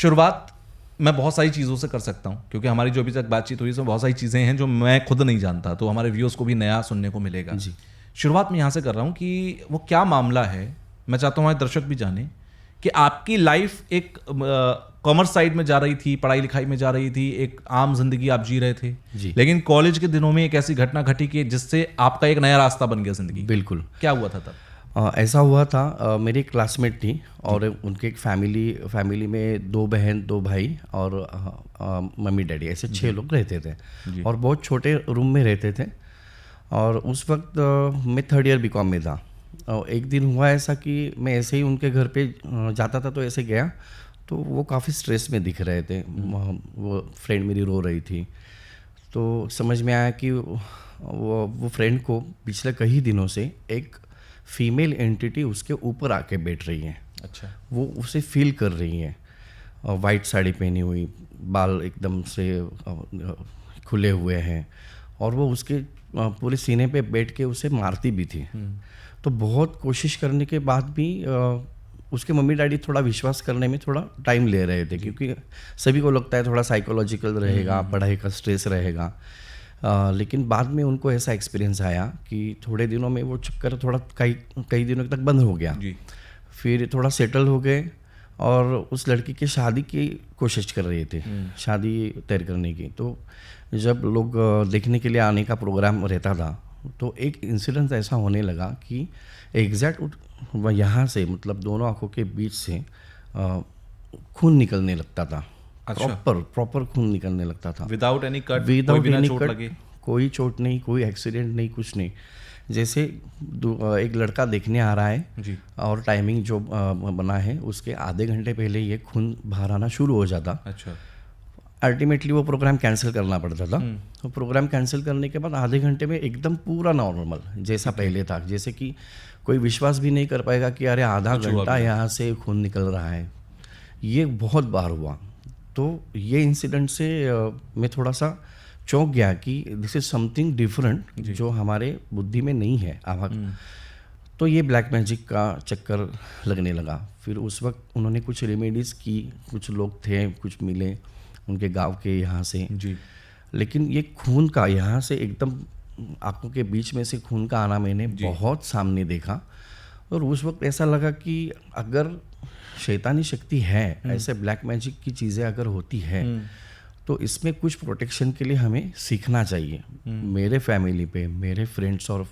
शुरुआत मैं बहुत सारी चीज़ों से कर सकता हूँ, क्योंकि हमारी जो अभी तक बातचीत हुई उसमें बहुत सारी चीज़ें हैं जो मैं खुद नहीं जानता, तो हमारे व्यूअर्स को भी नया सुनने को मिलेगा जी। शुरुआत में यहाँ से कर रहा हूँ कि वो क्या मामला है, मैं चाहता हूँ हमारे दर्शक भी जाने कि आपकी लाइफ एक कॉमर्स साइड में जा रही थी, पढ़ाई लिखाई में जा रही थी, एक आम जिंदगी आप जी रहे थे जी। लेकिन कॉलेज के दिनों में एक ऐसी घटना घटी कि जिससे आपका एक नया रास्ता बन गया जिंदगी। बिल्कुल। क्या हुआ था तब? ऐसा हुआ था, मेरी एक क्लासमेट थी और उनके एक फैमिली में 2 बहन 2 भाई और मम्मी डैडी, ऐसे 6 लोग रहते थे और बहुत छोटे रूम में रहते थे। और उस वक्त मैं 3rd ईयर बीकॉम में था। एक दिन हुआ ऐसा कि मैं ऐसे ही उनके घर पे जाता था, तो ऐसे गया तो वो काफ़ी स्ट्रेस में दिख रहे थे। वो फ्रेंड मेरी रो रही थी, तो समझ में आया कि वो फ्रेंड को पिछले कई दिनों से एक फीमेल एंटिटी उसके ऊपर आके बैठ रही है। अच्छा। वो उसे फील कर रही है। वाइट साड़ी पहनी हुई, बाल एकदम से खुले हुए हैं और वो उसके पूरे सीने पे बैठ के उसे मारती भी थी। तो बहुत कोशिश करने के बाद भी उसके मम्मी डैडी थोड़ा विश्वास करने में थोड़ा टाइम ले रहे थे, क्योंकि सभी को लगता है थोड़ा साइकोलॉजिकल रहेगा, पढ़ाई का स्ट्रेस रहेगा। लेकिन बाद में उनको ऐसा एक्सपीरियंस आया कि थोड़े दिनों में वो चक्कर थोड़ा कई दिनों तक बंद हो गया जी। फिर थोड़ा सेटल हो गए और उस लड़की की शादी की कोशिश कर रहे थे, शादी तय करने की। तो जब लोग देखने के लिए आने का प्रोग्राम रहता था तो एक इंसिडेंट ऐसा होने लगा कि एग्जैक्ट यहाँ से मतलब दोनों आंखों के बीच से खून निकलने लगता था। अच्छा। प्रॉपर खून निकलने लगता था without any cut, without any चोट कट, लगे? कोई चोट नहीं, कोई एक्सीडेंट नहीं, कुछ नहीं। जैसे एक लड़का देखने आ रहा है जी। और टाइमिंग जो बना है उसके आधे घंटे पहले ये खून बाहर आना शुरू हो जाता। अच्छा। अल्टीमेटली वो प्रोग्राम कैंसिल करना पड़ता था। तो प्रोग्राम कैंसिल करने के बाद आधे घंटे में एकदम पूरा नॉर्मल जैसा पहले था, जैसे कि कोई विश्वास भी नहीं कर पाएगा कि अरे आधा घंटा यहाँ से खून निकल रहा है। ये बहुत बार हुआ। तो ये इंसिडेंट से मैं थोड़ा सा चौंक गया कि दिस इज समथिंग डिफरेंट जो हमारे बुद्धि में नहीं है। तो ये ब्लैक मैजिक का चक्कर लगने लगा। फिर उस वक्त उन्होंने कुछ रेमेडीज़ की, कुछ लोग थे, कुछ मिले उनके गांव के यहाँ से जी। लेकिन ये खून का यहाँ से एकदम आंखों के बीच में से खून का आना मैंने बहुत सामने देखा। और उस वक्त ऐसा लगा कि अगर शैतानी शक्ति है, ऐसे ब्लैक मैजिक की चीज़ें अगर होती है तो इसमें कुछ प्रोटेक्शन के लिए हमें सीखना चाहिए। मेरे फैमिली पे, मेरे फ्रेंड्स और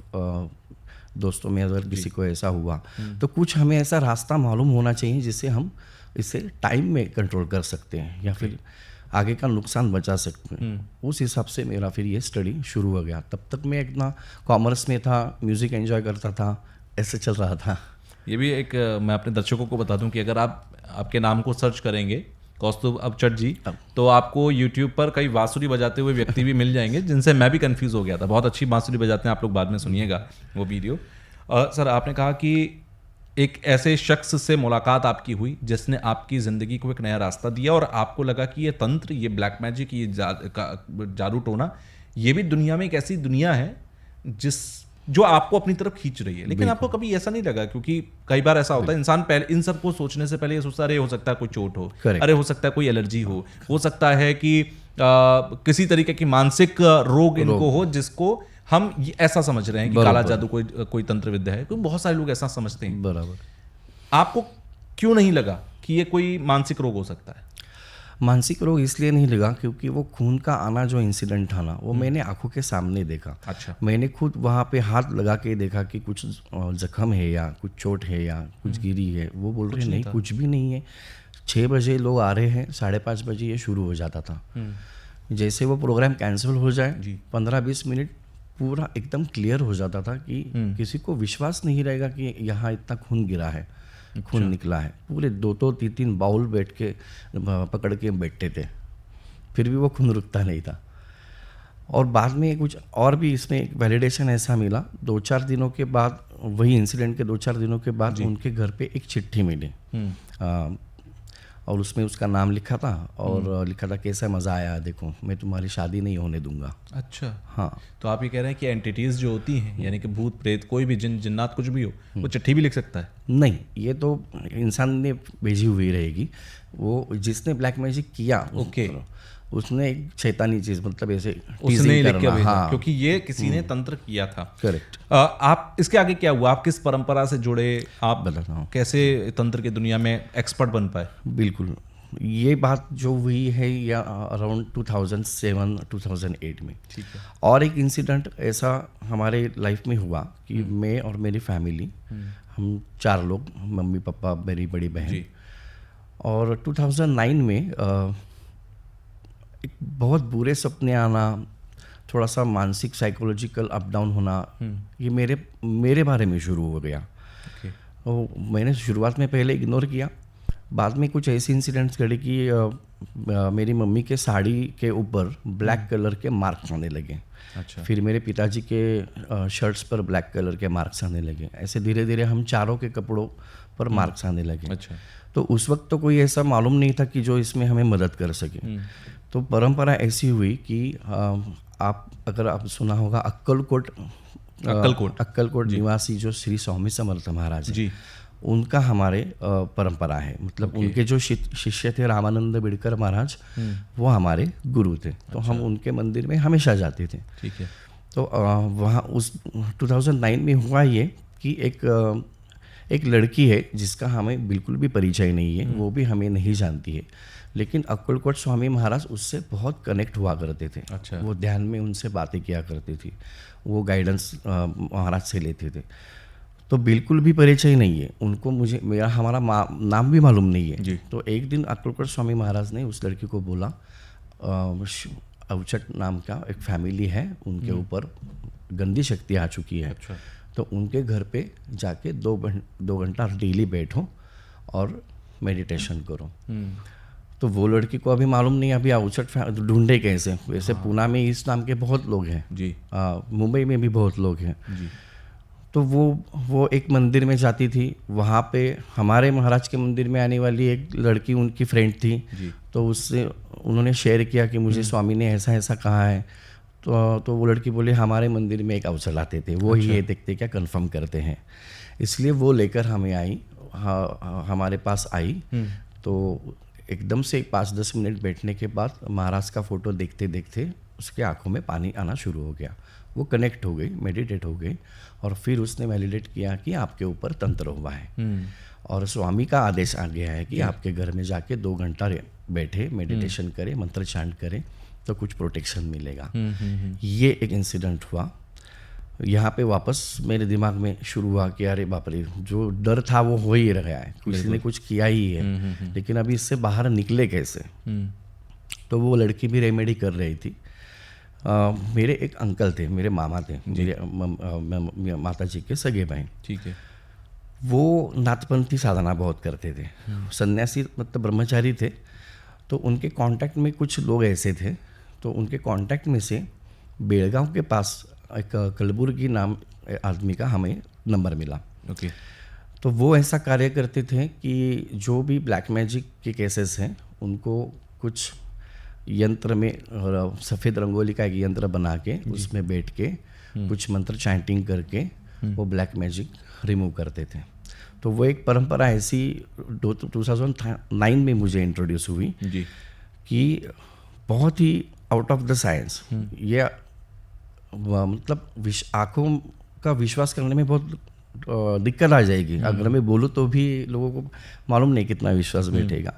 दोस्तों में अगर किसी को ऐसा हुआ तो कुछ हमें ऐसा रास्ता मालूम होना चाहिए जिससे हम इसे टाइम में कंट्रोल कर सकते हैं या फिर आगे का नुकसान बचा सकते हैं। उस हिसाब से मेरा फिर ये स्टडी शुरू हो गया। तब तक मैं इतना कॉमर्स में था, म्यूज़िक एंजॉय करता था, ऐसे चल रहा था। ये भी एक मैं अपने दर्शकों को बता दूं कि अगर आप आपके नाम को सर्च करेंगे कौस्तुभ अबचट जी, तो आपको YouTube पर कई बांसुरी बजाते हुए व्यक्ति भी मिल जाएंगे जिनसे मैं भी कंफ्यूज हो गया था। बहुत अच्छी बांसुरी बजाते हैं, आप लोग बाद में सुनिएगा वो वीडियो। सर, आपने कहा कि एक ऐसे शख्स से मुलाकात आपकी हुई जिसने आपकी ज़िंदगी को एक नया रास्ता दिया और आपको लगा कि ये तंत्र, ये ब्लैक मैजिक, ये जादू टोना, ये भी दुनिया में एक ऐसी दुनिया है जो आपको अपनी तरफ खींच रही है। लेकिन आपको कभी ऐसा नहीं लगा, क्योंकि कई बार ऐसा होता है इंसान पहले इन सब को सोचने से पहले ये सोचता है अरे हो सकता है कोई चोट हो, अरे हो सकता है कोई एलर्जी हो सकता है कि किसी तरीके की मानसिक रोग इनको हो जिसको हम ऐसा समझ रहे हैं कि काला जादू कोई तंत्र विद्या है। क्योंकि बहुत सारे लोग ऐसा समझते हैं। बराबर। आपको क्यों नहीं लगा कि ये कोई मानसिक रोग हो सकता है? मानसिक रोग इसलिए नहीं लगा क्योंकि वो खून का आना जो इंसिडेंट था ना, वो मैंने आंखों के सामने देखा। अच्छा। मैंने खुद वहाँ पे हाथ लगा के देखा कि कुछ जख्म है या कुछ चोट है या कुछ गिरी है। वो बोल रहे नहीं, कुछ भी नहीं है। 6 बजे लोग आ रहे हैं, 5:30 बजे ये शुरू हो जाता था। जैसे वो प्रोग्राम कैंसिल हो जाए 15-20 मिनट पूरा एकदम क्लियर हो जाता था कि किसी को विश्वास नहीं रहेगा कि यहाँ इतना खून गिरा है, खून निकला है। पूरे 2-2, 3-3 बाउल बैठ के पकड़ के बैठते थे, फिर भी वो खून रुकता नहीं था। और बाद में कुछ और भी इसमें एक वैलिडेशन ऐसा मिला। 2-4 दिनों के बाद, वही इंसिडेंट के 2-4 दिनों के बाद उनके घर पे एक चिट्ठी मिली और उसमें उसका नाम लिखा था और लिखा था कैसा मज़ा आया देखो, मैं तुम्हारी शादी नहीं होने दूंगा। अच्छा, हाँ। तो आप ये कह रहे हैं कि एंटिटीज़ जो होती हैं, यानी कि भूत प्रेत, कोई भी जिन जिन्नात कुछ भी हो, वो चिट्ठी भी लिख सकता है? नहीं, ये तो इंसान ने भेजी हुई रहेगी। वो जिसने ब्लैक मैजिक किया, ओके, उसने एक शैतानी चीज़, मतलब ऐसे उसने ही लिख के करना, भेजा, हाँ, क्योंकि ये किसी ने तंत्र किया था। करेक्ट। आप इसके आगे क्या हुआ? आप किस परंपरा से जुड़े? आप बताता हूँ। कैसे तंत्र की दुनिया में एक्सपर्ट बन पाए? बिल्कुल, ये बात जो हुई है या अराउंड 2007-2008 में। ठीक है। और एक इंसिडेंट ऐसा हमारे लाइफ में हुआ कि मैं और मेरी फैमिली, हम 4 लोग, मम्मी पापा मेरी बड़ी बहन, जी। और 2009 में एक बहुत बुरे सपने आना, थोड़ा सा मानसिक साइकोलॉजिकल अप डाउन होना, ये मेरे बारे में शुरू हो गया। ओके। तो मैंने शुरुआत में पहले इग्नोर किया, बाद में कुछ ऐसे इंसिडेंट्स घटे कि मेरी मम्मी के साड़ी के ऊपर ब्लैक कलर के मार्क्स आने लगे। अच्छा। फिर मेरे पिताजी के शर्ट्स पर ब्लैक कलर के मार्क्स आने लगे। ऐसे धीरे धीरे हम चारों के कपड़ों पर मार्क्स आने लगे। अच्छा। तो उस वक्त तो कोई ऐसा मालूम नहीं था कि जो इसमें हमें मदद कर सके। तो परंपरा ऐसी हुई कि अगर आप सुना होगा अक्कलकोट निवासी जो श्री स्वामी समर्थ महाराज हैं, जी, उनका हमारे परंपरा है। मतलब उनके जो शिष्य थे रामानंद बिडकर महाराज, वो हमारे गुरु थे। तो हम उनके मंदिर में हमेशा जाते थे। ठीक है। तो वहाँ उस 2009 में हुआ ये कि एक लड़की है जिसका हमें बिल्कुल भी परिचय नहीं है, वो भी हमें नहीं जानती है, लेकिन अक्कलकोट स्वामी महाराज उससे बहुत कनेक्ट हुआ करते थे। अच्छा। वो ध्यान में उनसे बातें किया करती थी, वो गाइडेंस महाराज से लेते थे। तो बिल्कुल भी परिचय नहीं है उनको, हमारा नाम भी मालूम नहीं है। तो एक दिन अक्कलकोट स्वामी महाराज ने उस लड़की को बोला, अवचट नाम का एक फैमिली है, उनके ऊपर गंदी शक्ति आ चुकी है। अच्छा। तो उनके घर पे जाके 2 घंटा डेली बैठो और मेडिटेशन करो। तो वो लड़की को अभी मालूम नहीं, अभी अवचट ढूंढे कैसे। वैसे पूना में इस नाम के बहुत लोग हैं जी, मुंबई में भी बहुत लोग हैं जी। तो वो एक मंदिर में जाती थी, वहाँ पे हमारे महाराज के मंदिर में आने वाली एक लड़की उनकी फ्रेंड थी जी। तो उससे उन्होंने शेयर किया कि मुझे स्वामी ने ऐसा ऐसा कहा है। तो वो लड़की बोली हमारे मंदिर में एक अवसर आते थे, वो ही ये देखते क्या कंफर्म करते हैं। इसलिए वो लेकर हमें आई, हमारे पास आई। तो एकदम से 5-10 मिनट बैठने के बाद महाराज का फ़ोटो देखते देखते उसके आंखों में पानी आना शुरू हो गया। वो कनेक्ट हो गई, मेडिटेट हो गई, और फिर उसने वैलिडेट किया कि आपके ऊपर तंत्र हुआ है और स्वामी का आदेश आ गया है कि आपके घर में जाके 2 घंटा बैठे, मेडिटेशन करें, मंत्र चांट करें तो कुछ प्रोटेक्शन मिलेगा। ये एक इंसिडेंट हुआ। यहाँ पे वापस मेरे दिमाग में शुरू हुआ कि अरे बाप रे, जो डर था वो हो ही रहा है, किसी ने कुछ किया ही है, लेकिन अभी इससे बाहर निकले कैसे। तो वो लड़की भी रेमेडी कर रही थी। मेरे एक अंकल थे, मेरे मामा थे, मेरे माता जी के सगे भाई। ठीक है। वो नाथपंथी साधना बहुत करते थे, सन्यासी मतलब ब्रह्मचारी थे। तो उनके कांटेक्ट में कुछ लोग ऐसे थे, तो उनके कांटेक्ट में से बेलगांव के पास एक कलबुर्गी नाम आदमी का हमें नंबर मिला। ओके। तो वो ऐसा कार्य करते थे कि जो भी ब्लैक मैजिक के केसेस हैं उनको कुछ यंत्र में, सफ़ेद रंगोली का एक यंत्र बना के उसमें बैठ के कुछ मंत्र चैंटिंग करके वो ब्लैक मैजिक रिमूव करते थे। तो वो एक परंपरा ऐसी 2009 में मुझे इंट्रोड्यूस हुई जी, कि बहुत ही आउट ऑफ द साइंस, ये मतलब आँखों का विश्वास करने में बहुत दिक्कत आ जाएगी। अगर मैं बोलूँ तो भी लोगों को मालूम नहीं कितना विश्वास बैठेगा।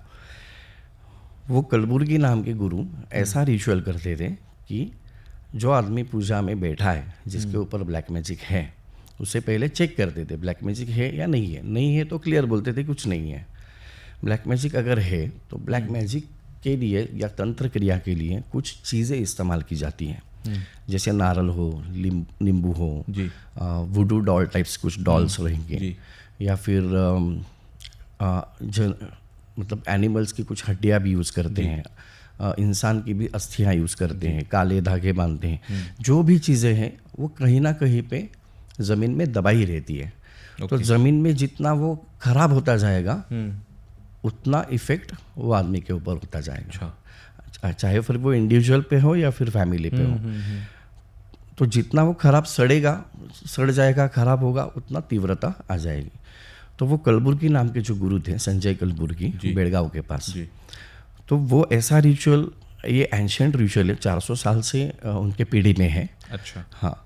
वो कलबुर्गी नाम के गुरु ऐसा रिचुअल करते थे कि जो आदमी पूजा में बैठा है, जिसके ऊपर ब्लैक मैजिक है, उसे पहले चेक करते थे ब्लैक मैजिक है या नहीं है। नहीं है तो क्लियर बोलते थे कुछ नहीं है। ब्लैक मैजिक अगर है तो ब्लैक मैजिक के लिए या तंत्र क्रिया के लिए कुछ चीज़ें इस्तेमाल की जाती हैं, जैसे नारल हो, नींबू हो, वुडू डॉल टाइप्स कुछ डॉल्स रहेंगे, या फिर मतलब एनिमल्स की कुछ हड्डियाँ भी यूज़ करते हैं, इंसान की भी अस्थियाँ यूज़ करते हैं, काले धागे बांधते हैं। जो भी चीज़ें हैं वो कहीं ना कहीं पे ज़मीन में दबाई रहती है। तो ज़मीन में जितना वो खराब होता जाएगा उतना इफेक्ट वो आदमी के ऊपर होता जाएगा। अच्छा। चाहे फिर वो इंडिविजुअल पे हो या फिर फैमिली पे हो। तो जितना वो खराब सड़ जाएगा, खराब होगा, उतना तीव्रता आ जाएगी। तो वो कलबुर्गी नाम के जो गुरु थे, संजय कलबुर्गी, बेड़गांव के पास, तो वो ऐसा रिचुअल, ये एंशिएंट रिचुअल है, 400 साल से उनके पीढ़ी में है। अच्छा। हाँ,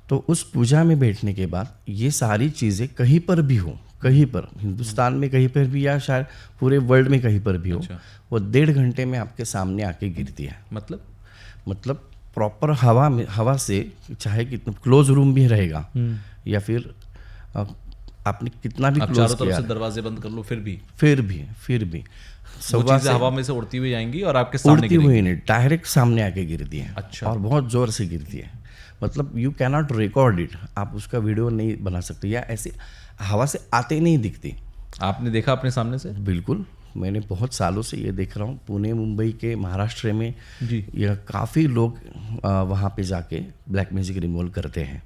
तो उस पूजा में बैठने के बाद ये सारी चीज़ें कहीं पर भी हो, कहीं पर हिंदुस्तान में कहीं पर भी या शायद पूरे वर्ल्ड में कहीं पर भी हो, वो 1.5 घंटे में आपके सामने आके गिरती है। मतलब प्रॉपर हवा से, चाहे कितना क्लोज रूम भी रहेगा या फिर आपने कितना भी क्लोज चारों तरफ से दरवाजे बंद कर लो, फिर भी वो चीजें हवा में से उड़ती हुई जाएंगी और आपके सामने उड़ती हुई नहीं, डायरेक्ट सामने आके गिरती है। अच्छा। और बहुत जोर से गिरती है। मतलब यू कैनॉट रिकॉर्ड इट, आप उसका वीडियो नहीं बना सकते, या ऐसे हवा से आते नहीं दिखती। आपने देखा अपने सामने से? बिल्कुल, मैंने बहुत सालों से ये देख रहा हूँ। पुणे, मुंबई के, महाराष्ट्र में जी, यह काफ़ी लोग वहाँ पे जाके ब्लैक मैजिक रिमूवल करते हैं।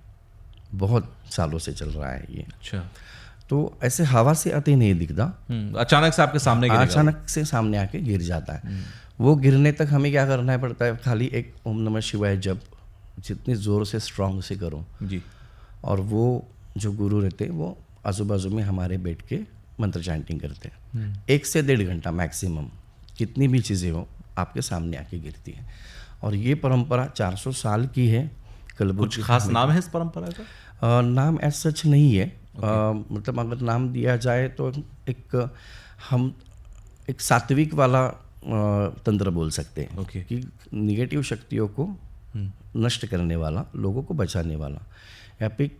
बहुत सालों से चल रहा है ये। अच्छा। तो ऐसे हवा से आते नहीं दिखता, अचानक से आपके सामने गिरेगा। अचानक से सामने आके गिर जाता है। वो गिरने तक हमें क्या करना पड़ता है? खाली एक ओम नमः शिवाय जप जितनी ज़ोर से स्ट्रांग से करो जी, और वो जो गुरु रहते हैं वो आजू बाजू में हमारे बैठ के मंत्र चैंटिंग करते हैं। 1 से 1.5 घंटा मैक्सिमम, कितनी भी चीज़ें हो आपके सामने आके गिरती है। और ये परंपरा 400 साल की है। कुछ खास नाम है इस परंपरा का? नाम एज सच नहीं है। मतलब अगर नाम दिया जाए तो हम एक सात्विक वाला तंत्र बोल सकते हैं। कि निगेटिव शक्तियों को नष्ट करने वाला, लोगों को बचाने वाला। यहाँ पे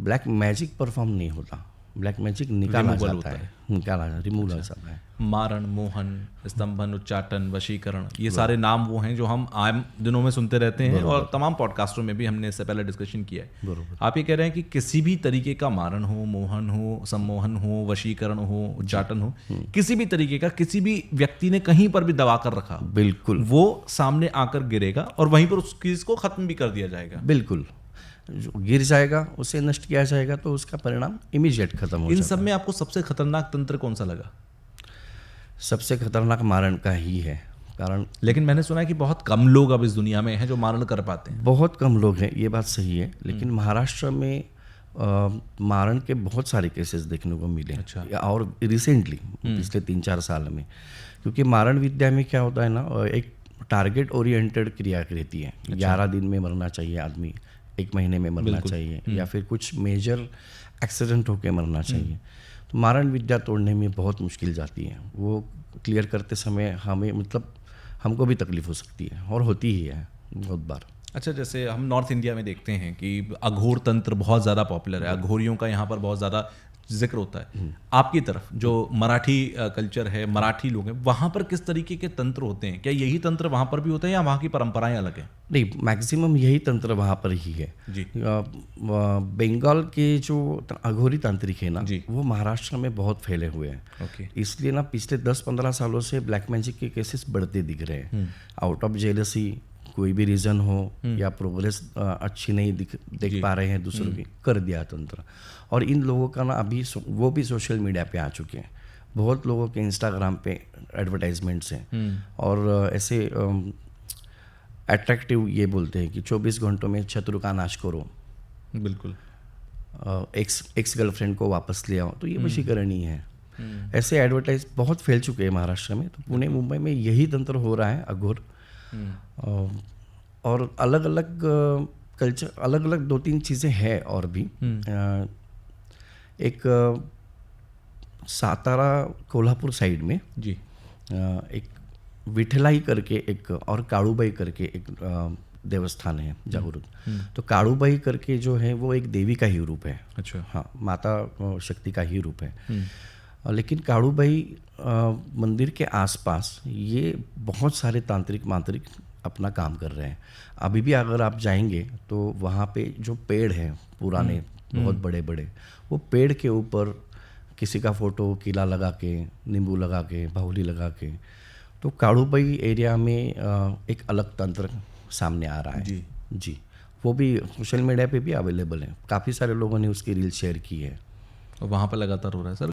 ब्लैक मैजिक परफॉर्म नहीं होता, ब्लैक मैजिक निकाला जाता है, रिमूव हो जाता है। मारण, मोहन, स्तंभन, उच्चाटन, वशीकरण, ये सारे नाम वो हैं जो हम आम दिनों में सुनते रहते हैं और तमाम पॉडकास्टों में भी हमने इससे पहले डिस्कशन किया है। आप ये कह रहे हैं कि किसी भी तरीके का मारण हो, मोहन हो, सम्मोहन हो, वशीकरण हो, उच्चाटन हो, किसी भी तरीके का, किसी भी व्यक्ति ने कहीं पर भी दबा कर रखा, बिल्कुल वो सामने आकर गिरेगा और वहीं पर उस चीज को खत्म भी कर दिया जाएगा। बिल्कुल, जो गिर जाएगा, उसे नष्ट किया जाएगा, तो उसका परिणाम इमीडिएट खत्म हो जाएगा। इन सब में आपको सबसे खतरनाक तंत्र कौन सा लगा? सबसे खतरनाक मारण का ही है। कारण लेकिन मैंने सुना है कि बहुत कम लोग अब इस दुनिया में हैं जो मारण कर पाते हैं। बहुत कम लोग हैं, ये बात सही है। लेकिन महाराष्ट्र में मारण के बहुत सारे केसेस देखने को मिले। अच्छा। और रिसेंटली पिछले 3-4 साल में, क्योंकि मारण विद्या में क्या होता है ना, एक टारगेट ओरिएंटेड क्रिया रहती है। 11 दिन में मरना चाहिए आदमी, 1 महीने में मरना चाहिए, या फिर कुछ मेजर एक्सीडेंट होकर मरना चाहिए। तो मारण विद्या तोड़ने में बहुत मुश्किल जाती है। वो क्लियर करते समय हमें, मतलब हमको भी तकलीफ हो सकती है और होती ही है बहुत बार। अच्छा, जैसे हम नॉर्थ इंडिया में देखते हैं कि अघोर तंत्र बहुत ज़्यादा पॉपुलर है, अघोरियों का यहाँ पर बहुत ज़्यादा जिक्र होता है। आपकी तरफ जो मराठी कल्चर है, मराठी लोग हैं, वहाँ पर किस तरीके के तंत्र होते हैं? क्या यही तंत्र वहाँ पर भी होते हैं या वहाँ की परंपराएं अलग हैं? नहीं, मैक्सिमम यही तंत्र वहाँ पर ही है जी। बंगाल के जो अघोरी तांत्रिक है ना, वो महाराष्ट्र में बहुत फैले हुए हैं। इसलिए ना पिछले 10-15 सालों से ब्लैक मैजिक के केसेस बढ़ते दिख रहे हैं। आउट ऑफ जेलसी, कोई भी रीज़न हो या प्रोग्रेस अच्छी नहीं देख पा रहे हैं दूसरों की, कर दिया तंत्र। और इन लोगों का ना अभी वो भी सोशल मीडिया पे आ चुके हैं। बहुत लोगों के इंस्टाग्राम पे एडवर्टाइजमेंट्स हैं और ऐसे अट्रैक्टिव ये बोलते हैं कि 24 घंटों में शत्रु का नाश करो, बिल्कुल, एक्स गर्लफ्रेंड को वापस ले आओ, तो ये वशीकरण ही है। ऐसे एडवर्टाइज बहुत फैल चुके हैं महाराष्ट्र में। तो पुणे, मुंबई में यही तंत्र हो रहा है, अघोर। और अलग अलग कल्चर, अलग अलग 2-3 चीज़ें हैं और भी। एक सातारा कोल्हापुर साइड में जी एक विठलाई करके एक और काड़ूबाई करके एक देवस्थान है जागृत। तो काड़ूबाई करके जो है वो एक देवी का ही रूप है। अच्छा। हाँ, माता शक्ति का ही रूप है। लेकिन काड़ूबाई मंदिर के आसपास ये बहुत सारे तांत्रिक मांत्रिक अपना काम कर रहे हैं। अभी भी अगर आप जाएंगे तो वहाँ पे जो पेड़ हैं पुराने, बहुत बड़े बड़े, वो पेड़ के ऊपर किसी का फोटो, किला लगा के, नींबू लगा के, बाहुली लगा के, तो काड़ूबाई एरिया में एक अलग तंत्र सामने आ रहा है। जी, वो भी सोशल मीडिया पे भी अवेलेबल है। काफ़ी सारे लोगों ने उसकी रील शेयर की है और वहाँ पर लगातार हो रहा है सर।